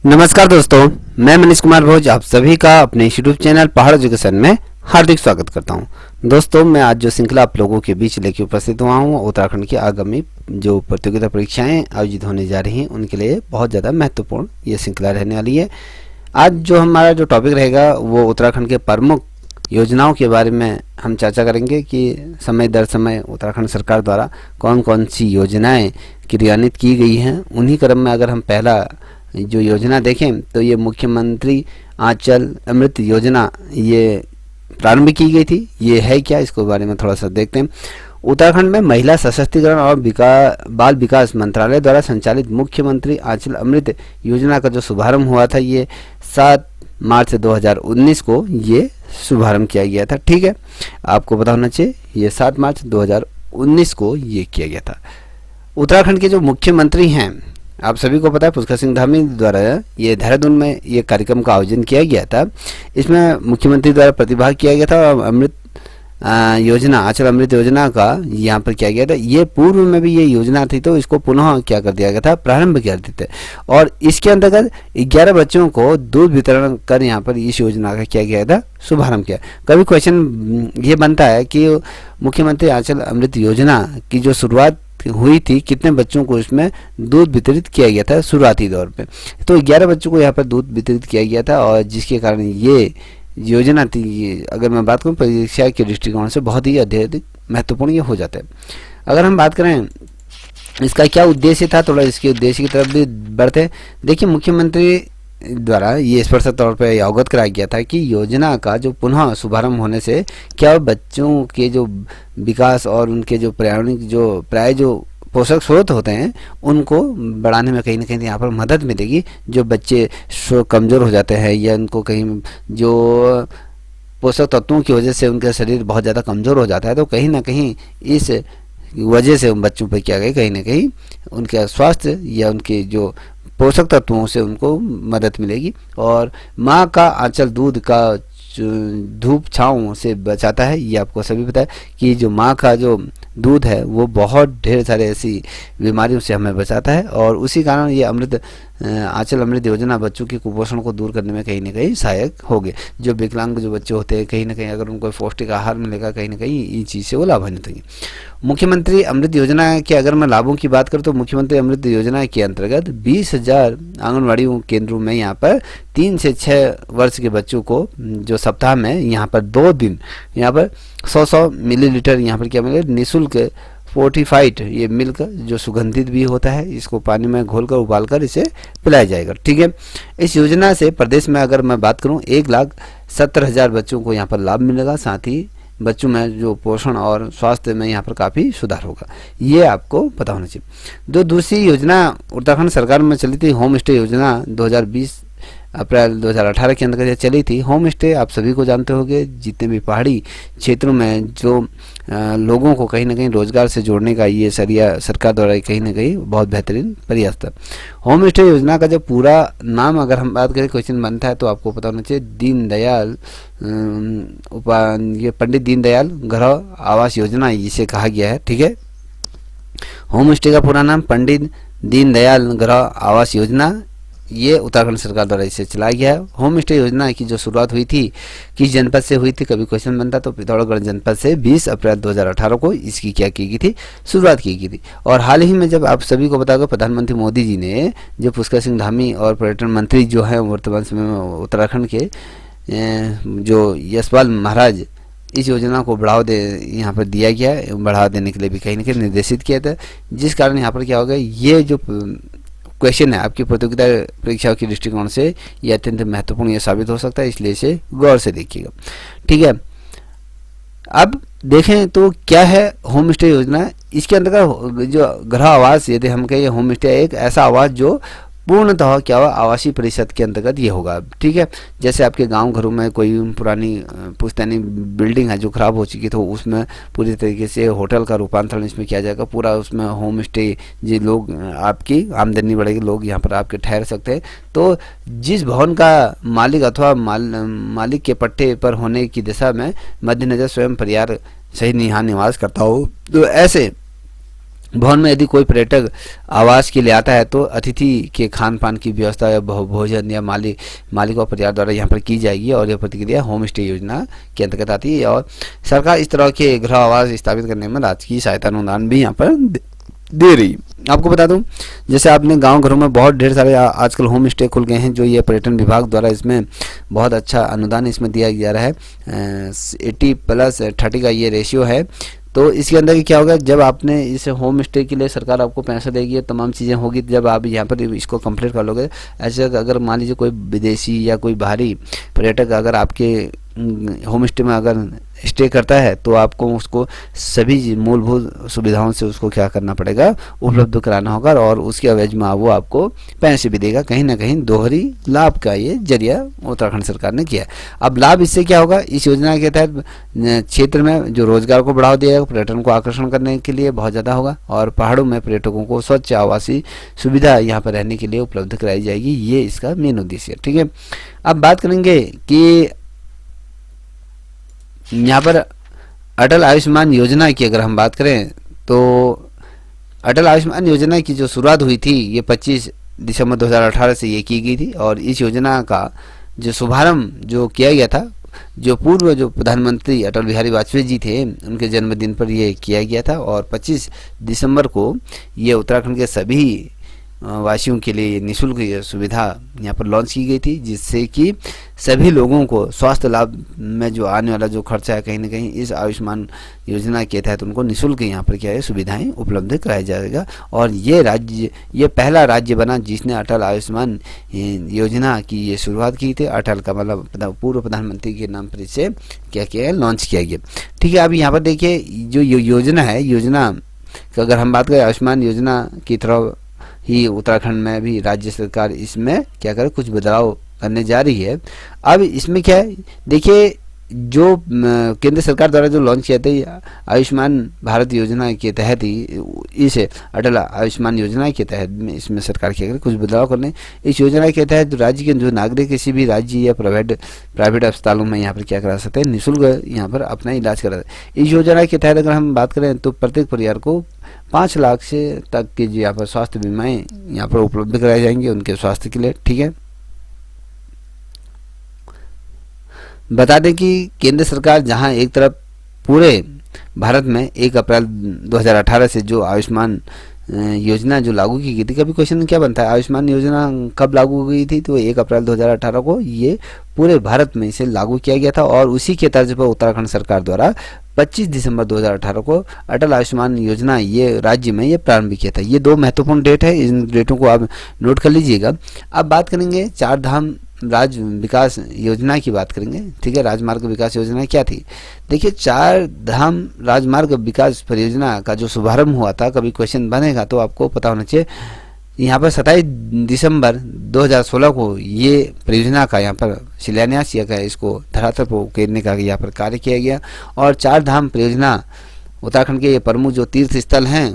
नमस्कार दोस्तों, मैं मनीष कुमार भोज आप सभी का अपने यूट्यूब चैनल पहाड़ एजुकेशन में हार्दिक स्वागत करता हूं। दोस्तों, मैं आज जो श्रृंखला आप लोगों के बीच लेके उपस्थित हुआ हूं, उत्तराखंड की आगामी जो प्रतियोगिता परीक्षाएं आयोजित होने जा रही हैं उनके लिए बहुत ज़्यादा महत्वपूर्ण ये श्रृंखला रहने वाली है। आज जो हमारा जो टॉपिक रहेगा वो उत्तराखंड के प्रमुख योजनाओं के बारे में हम चर्चा करेंगे कि समय दर समय उत्तराखंड सरकार द्वारा कौन कौन सी योजनाएं क्रियान्वित की गई हैं। उन्हीं क्रम में अगर हम पहला जो योजना देखें तो ये मुख्यमंत्री आंचल अमृत योजना ये प्रारंभ की गई थी। ये है क्या, इसको बारे में थोड़ा सा देखते हैं। उत्तराखंड में महिला सशक्तिकरण और बाल विकास मंत्रालय द्वारा संचालित मुख्यमंत्री आंचल अमृत योजना का जो शुभारंभ हुआ था ये 7 मार्च 2019 को ये शुभारंभ किया गया था। ठीक है, आपको पता होना चाहिए ये 7 मार्च 2019 को ये किया गया था। उत्तराखंड के जो मुख्यमंत्री हैं आप सभी को पता है, पुष्कर सिंह धामी द्वारा ये देहरादून में ये कार्यक्रम का आयोजन किया गया था। इसमें मुख्यमंत्री द्वारा प्रतिभाग किया गया था और अमृत योजना आंचल अमृत योजना का यहाँ पर किया गया था। ये पूर्व में भी ये योजना थी तो इसको पुनः क्या कर दिया गया था, प्रारंभ कर देते और इसके अंतर्गत 11 बच्चों को दूध वितरण कर यहाँ पर इस योजना का किया गया था, शुभारंभ किया। कभी क्वेश्चन ये बनता है कि मुख्यमंत्री आंचल अमृत योजना की जो शुरुआत हुई थी कितने बच्चों को इसमें दूध वितरित किया गया था शुरुआती दौर पे, तो 11 बच्चों को यहाँ पर दूध वितरित किया गया था और जिसके कारण ये योजना थी ये अगर मैं बात करूँ परीक्षा के दृष्टिकोण से बहुत ही अधिक महत्वपूर्ण ये हो जाता है। अगर हम बात करें इसका क्या उद्देश्य था, थोड़ा इसके उद्देश्य की तरफ भी बढ़ते। देखिए, मुख्यमंत्री द्वारा ये स्पष्ट तौर पर अवगत कराया गया था कि योजना का जो पुनः शुभारंभ होने से क्या बच्चों के जो विकास और उनके जो पर्यावरणिक जो प्राय जो पोषक स्रोत होते हैं उनको बढ़ाने में कहीं ना कहीं यहाँ पर मदद मिलेगी। जो बच्चे कमज़ोर हो जाते हैं या उनको कहीं जो पोषक तत्वों की वजह से उनका शरीर बहुत ज़्यादा कमज़ोर हो जाता है तो कहीं ना कहीं इस वजह से उन बच्चों पर क्या गए कहीं ना कहीं उनका स्वास्थ्य या उनके जो पोषक तत्वों से उनको मदद मिलेगी। और माँ का आंचल दूध का धूप छाँव से बचाता है। ये आपको सभी पता है कि जो माँ का जो दूध है वो बहुत ढेर सारे ऐसी बीमारियों से हमें बचाता है और उसी कारण ये आंचल अमृत योजना बच्चों के कुपोषण को दूर करने में कहीं ना कहीं सहायक होगी। जो विकलांग जो बच्चे होते हैं कहीं ना कहीं अगर उनको पौष्टिक आहार मिलेगा कहीं ना कहीं इन चीज़ से वो लाभान्वित होंगे। मुख्यमंत्री अमृत योजना के अगर मैं लाभों की बात करूँ तो मुख्यमंत्री अमृत योजना के अंतर्गत 20,000 आंगनबाड़ी केंद्रों में यहाँ पर 3 से 6 वर्ष के बच्चों को जो सप्ताह में यहाँ पर 2 दिन यहाँ पर 100 मिलीलीटर यहाँ पर क्या मिलेगा निःशुल्क फोर्टिफाइड ये मिल्क जो सुगंधित भी होता है इसको पानी में घोलकर उबालकर इसे पिलाया जाएगा। ठीक है, इस योजना से प्रदेश में अगर मैं बात करूं 1,70,000 बच्चों को यहाँ पर लाभ मिलेगा। साथ ही बच्चों में जो पोषण और स्वास्थ्य में यहाँ पर काफ़ी सुधार होगा, ये आपको पता होना चाहिए। जो दूसरी योजना उत्तराखंड सरकार में चली थी होम स्टे योजना 2020 अप्रैल 2018 के अंतर्गत चली थी। होम स्टे आप सभी को जानते होंगे, जितने भी पहाड़ी क्षेत्रों में जो लोगों को कहीं ना कहीं रोजगार से जोड़ने का ये सरकार द्वारा कहीं ना कहीं बहुत बेहतरीन प्रयास था। होम स्टे योजना का जो पूरा नाम अगर हम बात करें क्वेश्चन बनता है तो आपको पता होना चाहिए दीनदयाल ये पंडित दीनदयाल गृह आवास योजना इसे कहा गया है। ठीक है, होम स्टे का पूरा नाम पंडित दीनदयाल गृह आवास योजना ये उत्तराखंड सरकार द्वारा इसे चलाया गया है। होम स्टे योजना की जो शुरुआत हुई थी किस जनपद से हुई थी, कभी क्वेश्चन बनता तो पिथौरागढ़ जनपद से 20 अप्रैल 2018 को इसकी क्या की गई थी, शुरुआत की गई थी। और हाल ही में जब आप सभी को बता दो प्रधानमंत्री मोदी जी ने जो पुष्कर सिंह धामी और पर्यटन मंत्री जो है वर्तमान समय में उत्तराखंड के जो यशपाल महाराज इस योजना को यहाँ पर दिया गया है, बढ़ावा देने के लिए भी कहीं ना कहीं निर्देशित किया था, जिस कारण यहाँ पर क्या होगा ये जो क्वेश्चन है आपकी प्रतियोगिता परीक्षाओं के दृष्टिकोण से ये अत्यंत महत्वपूर्ण ये साबित हो सकता है, इसलिए इसे गौर से देखिएगा। ठीक है, अब देखें तो क्या है होम स्टे योजना। इसके अंतर्गत जो गृह आवास यदि हम कहें होम स्टे एक ऐसा आवास जो पूर्णतः क्या हुआ आवासीय परिषद के अंतर्गत ये होगा। ठीक है, जैसे आपके गांव घरों में कोई पुरानी पुश्तैनी बिल्डिंग है जो खराब हो चुकी तो उसमें पूरी तरीके से होटल का रूपांतरण इसमें किया जाएगा। पूरा उसमें होम स्टे जो लोग आपकी आमदनी बढ़ेगी, लोग यहाँ पर आपके ठहर सकते हैं। तो जिस भवन का मालिक अथवा मालिक के पट्टे पर होने की दिशा में मद्देनजर स्वयं परिवार सही यहाँ निवास करता हो तो ऐसे भवन में यदि कोई पर्यटक आवास के लिए आता है तो अतिथि के खान पान की व्यवस्था या भोजन या मालिक और परिवार द्वारा यहाँ पर की जाएगी, और यह प्रतिक्रिया होम स्टे योजना के अंतर्गत आती है। और सरकार इस तरह के गृह आवास स्थापित करने में राज्य की सहायता अनुदान भी यहाँ पर दे रही। आपको बता दूं, जैसे आपने गांव घरों में बहुत ढेर सारे आजकल होम स्टे खुल गए हैं, जो ये पर्यटन विभाग द्वारा इसमें बहुत अच्छा अनुदान इसमें दिया जा रहा है। 80+30 का ये रेशियो है। तो इसके अंदर क्या होगा, जब आपने इस होम स्टे के लिए सरकार आपको पैसा देगी, तमाम चीज़ें होगी, जब आप यहाँ पर इसको कंप्लीट कर लोगे। ऐसे अगर मान लीजिए कोई विदेशी या कोई बाहरी पर्यटक अगर आपके होम स्टे में अगर स्टे करता है तो आपको उसको सभी मूलभूत सुविधाओं से उसको क्या करना पड़ेगा, उपलब्ध कराना होगा, और उसके एवज में वो आपको पैसे भी देगा। कहीं ना कहीं दोहरी लाभ का ये जरिया उत्तराखंड सरकार ने किया है। अब लाभ इससे क्या होगा, इस योजना के तहत क्षेत्र में जो रोजगार को बढ़ावा दिया जाएगा, पर्यटन को आकर्षण करने के लिए बहुत ज़्यादा होगा, और पहाड़ों में पर्यटकों को स्वच्छ आवासीय सुविधा यहाँ पर रहने के लिए उपलब्ध कराई जाएगी। ये इसका मेन उद्देश्य है। ठीक है, अब बात करेंगे कि यहाँ पर अटल आयुष्मान योजना की अगर हम बात करें तो अटल आयुष्मान योजना की जो शुरुआत हुई थी ये 25 दिसंबर 2018 से ये की गई थी, और इस योजना का जो शुभारंभ जो किया गया था, जो पूर्व जो प्रधानमंत्री अटल बिहारी वाजपेयी जी थे उनके जन्मदिन पर ये किया गया था, और 25 दिसंबर को ये उत्तराखंड के सभी वासियों के लिए निःशुल्क ये सुविधा यहाँ पर लॉन्च की गई थी, जिससे कि सभी लोगों को स्वास्थ्य लाभ में जो आने वाला जो खर्चा है कहीं ना कहीं इस आयुष्मान योजना के तहत उनको निःशुल्क यहाँ पर क्या है सुविधाएं उपलब्ध कराया जाएगा। और ये पहला राज्य बना जिसने अटल आयुष्मान योजना की ये शुरुआत की थी। अटल का मतलब पूर्व प्रधानमंत्री के नाम पर इसे क्या किया है, लॉन्च किया गया। ठीक है, अब यहाँ पर देखिए जो योजना है, योजना का अगर हम बात करें आयुष्मान योजना की तरफ ही उत्तराखंड में भी राज्य सरकार इसमें क्या करे, कुछ बदलाव करने जा रही है। अब इसमें क्या है, देखिए जो केंद्र सरकार द्वारा जो लॉन्च किया था आयुष्मान भारत योजना के तहत ही, इस अटल आयुष्मान योजना के तहत इसमें सरकार क्या करे, कुछ बदलाव करने। इस योजना के तहत राज्य के जो नागरिक किसी भी राज्य या प्राइवेट अस्पतालों में यहाँ पर क्या करा सकते हैं, निःशुल्क यहाँ पर अपना इलाज करा सकते हैं। इस योजना के तहत अगर हम बात करें तो प्रत्येक परिवार को 5 लाख से तक के जो यहाँ पर स्वास्थ्य बीमाएँ यहाँ पर उपलब्ध कराई जाएंगी उनके स्वास्थ्य के लिए। ठीक है, बता दें कि केंद्र सरकार जहां एक तरफ पूरे भारत में 1 अप्रैल 2018 से जो आयुष्मान योजना जो लागू की गई थी, कभी क्वेश्चन क्या बनता है आयुष्मान योजना कब लागू हो गई थी, तो 1 अप्रैल 2018 को ये पूरे भारत में इसे लागू किया गया था। और उसी के तर्ज पर उत्तराखंड सरकार द्वारा 25 दिसंबर 2018 को अटल आयुष्मान योजना ये राज्य में ये प्रारंभ किया था। ये 2 महत्वपूर्ण डेट है, इन डेटों को आप नोट कर लीजिएगा। अब बात करेंगे 4 धाम राज्य विकास योजना की बात करेंगे। ठीक है, राजमार्ग विकास योजना क्या थी, देखिए 4 धाम राजमार्ग विकास परियोजना का जो शुभारंभ हुआ था, कभी क्वेश्चन बनेगा तो आपको पता होना चाहिए। यहाँ पर 27 दिसंबर 2016 को ये परियोजना का यहाँ पर शिलान्यास किया गया, इसको धरातल पर उकेरने का यहाँ पर कार्य किया गया। और 4 धाम परियोजना उत्तराखंड के ये प्रमुख जो तीर्थ स्थल हैं,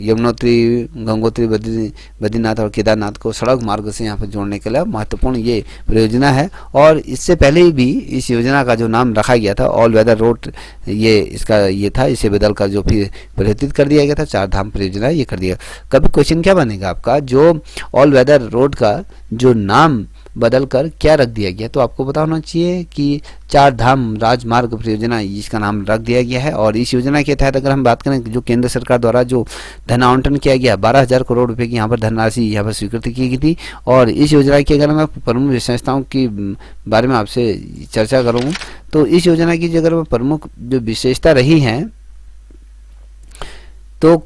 यमुनोत्री, गंगोत्री, बद्रीनाथ और केदारनाथ को सड़क मार्ग से यहाँ पर जोड़ने के लिए महत्वपूर्ण ये परियोजना है। और इससे पहले भी इस योजना का जो नाम रखा गया था ऑल वेदर रोड, ये था, इसे बदल कर जो फिर परिवर्तित कर दिया गया था, 4 धाम परियोजना ये कर दिया। कभी क्वेश्चन क्या बनेगा आपका, जो ऑल वेदर रोड का जो नाम बदल कर क्या रख दिया गया, तो आपको पता होना चाहिए कि 4 धाम राजमार्ग परियोजना इसका नाम रख दिया गया है। और इस योजना के तहत अगर हम बात करें जो केंद्र सरकार द्वारा जो धन आवंटन किया गया 12,000 करोड़ रुपए की यहाँ पर धनराशि यहाँ पर स्वीकृति की गई थी। और इस योजना की अगर मैं प्रमुख विशेषताओं की बारे में आपसे चर्चा करूँ तो इस योजना की अगर मैं प्रमुख जो विशेषता रही है तो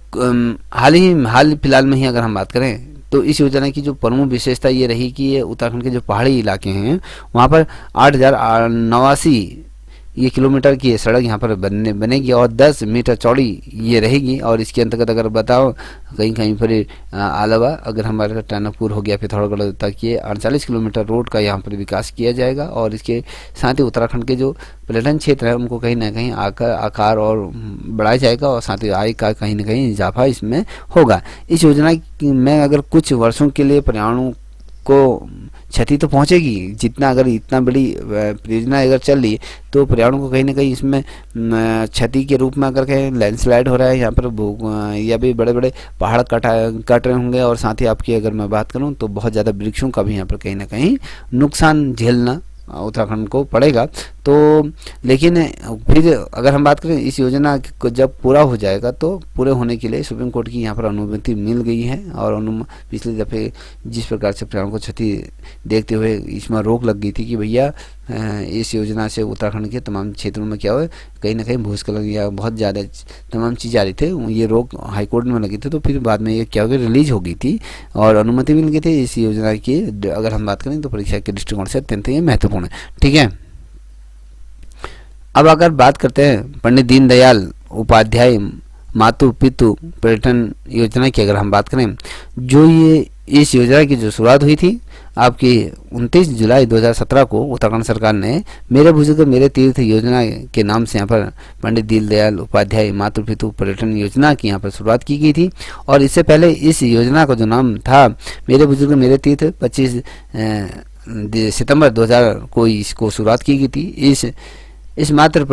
हाल फिलहाल में ही अगर हम बात करें तो इस योजना की जो प्रमुख विशेषता ये रही कि ये उत्तराखंड के जो पहाड़ी इलाके हैं वहाँ पर 8,089 ये किलोमीटर की सड़क यहाँ पर बनेगी और 10 मीटर चौड़ी ये रहेगी। और इसके अंतर्गत अगर बताओ कहीं कहीं पर अलावा अगर हमारे टनकपुर हो गया पिथौरागढ़ तक ये 48 किलोमीटर रोड का यहाँ पर विकास किया जाएगा। और इसके साथ ही उत्तराखंड के जो पर्यटन क्षेत्र है उनको कहीं ना कहीं आकार और बढ़ाया जाएगा और साथ ही आय का कहीं ना कहीं इजाफा इसमें होगा। इस योजना में अगर कुछ वर्षों के लिए पर्यावरण को क्षति तो पहुंचेगी। जितना अगर इतना बड़ी परियोजना अगर चल रही है तो पर्यावरण को कहीं ना कहीं इसमें क्षति के रूप में अगर कहीं लैंडस्लाइड हो रहा है यहाँ पर या भी बड़े बड़े पहाड़ कट रहे होंगे, और साथ ही आपकी अगर मैं बात करूँ तो बहुत ज़्यादा वृक्षों का भी यहाँ पर कहीं ना कहीं नुकसान झेलना उत्तराखंड को पड़ेगा। तो लेकिन फिर अगर हम बात करें इस योजना को जब पूरा हो जाएगा तो पूरे होने के लिए सुप्रीम कोर्ट की यहाँ पर अनुमति मिल गई है, और पिछले दफ़े जिस प्रकार से पर्यावरण को क्षति देखते हुए इसमें रोक लग गई थी कि भैया इस योजना से उत्तराखंड के तमाम क्षेत्रों में क्या हो कहीं ना कहीं भूस्खलन या बहुत ज़्यादा तमाम चीज़ आ रही थे, ये रोक हाईकोर्ट में लगी थी। तो फिर बाद में ये क्या हो गया, रिलीज हो गई थी और अनुमति मिल गई थी इस योजना की। अगर हम बात करें तो परीक्षा के दृष्टिकोण से अत्यंत ही महत्वपूर्ण है। ठीक है, अब अगर बात करते हैं पंडित दीनदयाल उपाध्याय मातु पितु पर्यटन योजना की, अगर हम बात करें, जो ये इस योजना की जो शुरुआत हुई थी आपकी 29 जुलाई 2017 को उत्तराखंड सरकार ने मेरे बुजुर्ग मेरे तीर्थ योजना के नाम से यहाँ पर पंडित दीनदयाल उपाध्याय मातृ पितु पर्यटन योजना की यहाँ पर शुरुआत की गई थी। और इससे पहले इस योजना का जो नाम था मेरे बुजुर्ग मेरे तीर्थ 25 सितंबर 2000 को इसको शुरुआत की गई थी। इस मात्र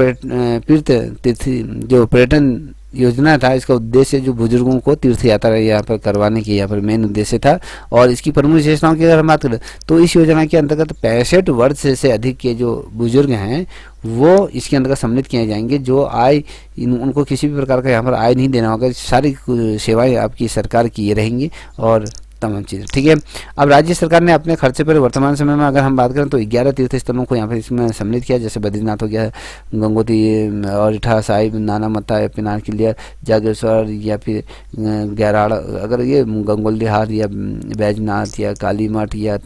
तीर्थ जो पर्यटन योजना था, इसका उद्देश्य जो बुजुर्गों को तीर्थ यात्रा यहाँ पर करवाने की यहाँ पर मेन उद्देश्य था। और इसकी प्रमुख विशेषताओं की अगर हम बात करें तो इस योजना के अंतर्गत 65 वर्ष से अधिक के जो बुजुर्ग हैं वो इसके अंतर्गत सम्मिलित किए जाएंगे। जो आय उनको किसी भी प्रकार का यहाँ पर आय नहीं देना होगा, सारी सेवाएँ आपकी सरकार की ये रहेंगी और तमाम चीज़ें। ठीक है, अब राज्य सरकार ने अपने खर्चे पर वर्तमान समय में अगर हम बात करें तो 11 तीर्थ स्थलों को यहाँ पर इसमें सम्मिलित किया, जैसे बद्रीनाथ हो गया, गंगोत्री और इठा साहिब, नाना मत्ता, पिनार किलियर, जागेश्वर या फिर गैराड़, अगर ये गंगोलीहार या बैजनाथ या काली मठ या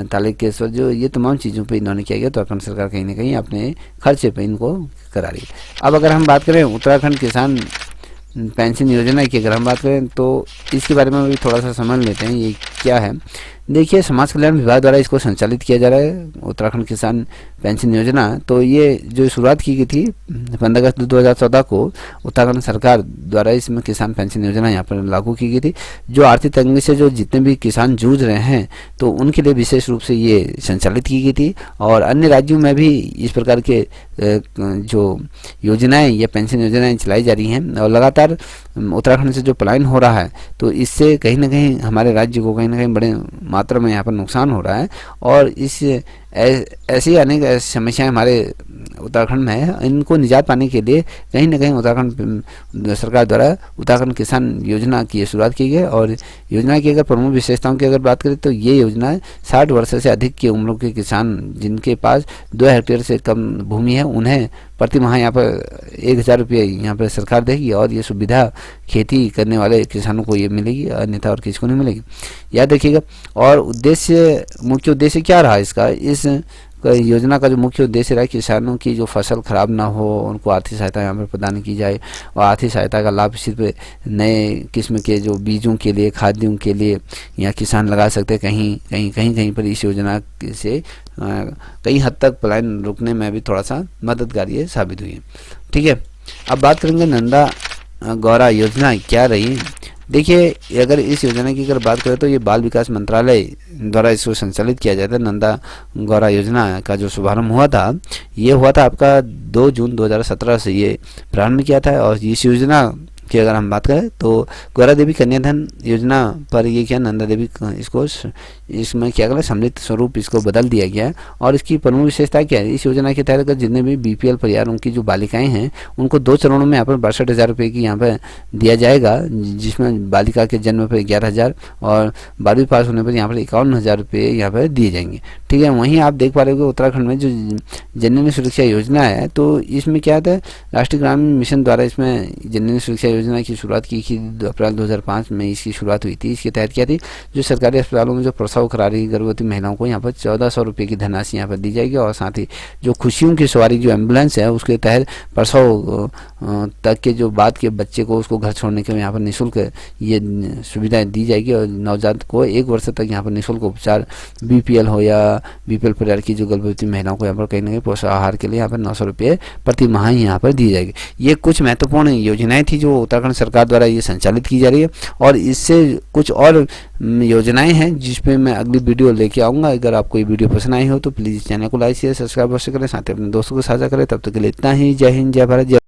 तालिकेश्वर, जो ये तमाम चीज़ों पे इन्होंने किया गया। तो उत्तराखंड सरकार कहीं ना कहीं अपने खर्चे पे इनको करा रही है। अब अगर हम बात करें उत्तराखंड किसान पेंशन योजना की, अगर हम बात करें तो इसके बारे में भी थोड़ा सा समझ लेते हैं ये क्या है। देखिए, समाज कल्याण विभाग द्वारा इसको संचालित किया जा रहा है उत्तराखंड किसान पेंशन योजना। तो ये जो शुरुआत की गई थी 15 अगस्त 2014 को उत्तराखंड सरकार द्वारा इसमें किसान पेंशन योजना यहाँ पर लागू की गई थी। जो आर्थिक तंगी से जो जितने भी किसान जूझ रहे हैं तो उनके लिए विशेष रूप से ये संचालित की गई थी। और अन्य राज्यों में भी इस प्रकार के जो योजनाएं या पेंशन योजनाएं चलाई जा रही हैं, और लगातार उत्तराखंड से जो पलायन हो रहा है तो इससे कहीं ना कहीं हमारे राज्य को कहीं ना कहीं बड़े मात्रा में यहाँ पर नुकसान हो रहा है। और इस ऐसी अनेक समस्याएं हमारे उत्तराखंड में है, इनको निजात पाने के लिए कहीं ना कहीं उत्तराखंड सरकार द्वारा उत्तराखंड किसान योजना की शुरुआत की गई। और योजना की अगर प्रमुख विशेषताओं की अगर बात करें तो ये योजना 60 वर्ष से अधिक की उम्र के किसान जिनके पास 2 हेक्टेयर से कम भूमि है उन्हें प्रति माह यहाँ पर 1000 रुपये यहाँ पर सरकार देगी। और ये सुविधा खेती करने वाले किसानों को ये मिलेगी, अन्यथा और किसी को नहीं मिलेगी, याद रखिएगा। और मुख्य उद्देश्य क्या रहा इसका, इस योजना का जो मुख्य उद्देश्य रहा किसानों की जो फसल खराब ना हो उनको आर्थिक सहायता यहाँ पर प्रदान की जाए। और आर्थिक सहायता का लाभ सिर्फ नए किस्म के जो बीजों के लिए, खाद्यों के लिए यहाँ किसान लगा सकते हैं। कहीं पर इस योजना से कई हद तक पलायन रुकने में भी थोड़ा सा मददगार ये साबित हुई है। ठीक है, अब बात करेंगे नंदा गौरा योजना क्या रही। देखिए, अगर इस योजना की अगर बात करें तो ये बाल विकास मंत्रालय द्वारा इसको संचालित किया जाता है। नंदा गौरा योजना का जो शुभारंभ हुआ था ये हुआ था आपका 2 जून 2017 से ये प्रारंभ किया था। और इस योजना की अगर हम बात करें तो गौरा देवी कन्याधन योजना पर ये क्या नंदा देवी इसमें क्या करें सम्मिलित स्वरूप इसको बदल दिया गया है। और इसकी प्रमुख विशेषता क्या है, इस योजना के तहत जितने भी BPL परिवारों की जो बालिकाएं हैं उनको 2 चरणों में यहाँ पर 62,000 रुपये की यहाँ पर दिया जाएगा, जिसमें बालिका के जन्म पर 11,000 और 12वीं पास होने पर यहाँ पर 51,000 रुपये यहाँ पर दिए जाएंगे। ठीक है, वहीं आप देख पा रहे हो उत्तराखंड में जो जननी सुरक्षा योजना है तो इसमें क्या था, राष्ट्रीय ग्रामीण मिशन द्वारा इसमें जननी सुरक्षा योजना की शुरुआत की थी। अप्रैल 2005 में इसकी शुरुआत हुई थी। इसके तहत क्या थी, जो सरकारी अस्पतालों में जो प्रसव करा रही गर्भवती महिलाओं को यहाँ पर 1400 रुपये की धनराशि यहाँ पर दी जाएगी। और साथ ही जो खुशियों की सवारी जो एम्बुलेंस है उसके तहत प्रसव तक के जो बाद के बच्चे को उसको घर छोड़ने के यहाँ पर निःशुल्क ये सुविधाएं दी जाएगी। और नवजात को 1 वर्ष तक यहाँ पर निःशुल्क उपचार BPL हो या BPL परिवार की जो गर्भवती महिलाओं को यहाँ पर कहीं ना कहीं पोषण आहार के लिए यहाँ पर 900 रुपये प्रति माह यहाँ पर दी जाएगी। ये कुछ महत्वपूर्ण योजनाएं थी जो उत्तराखंड सरकार द्वारा ये संचालित की जा रही है। और इससे कुछ और योजनाएं हैं जिस पे मैं अगली वीडियो लेके आऊँगा। अगर आपको ये वीडियो पसंद आई हो तो प्लीज़ चैनल को लाइक शेयर सब्सक्राइब अवश्य करें, साथ ही अपने दोस्तों को साझा करें। तब तक के लिए इतना ही। जय हिंद, जय भारत, जय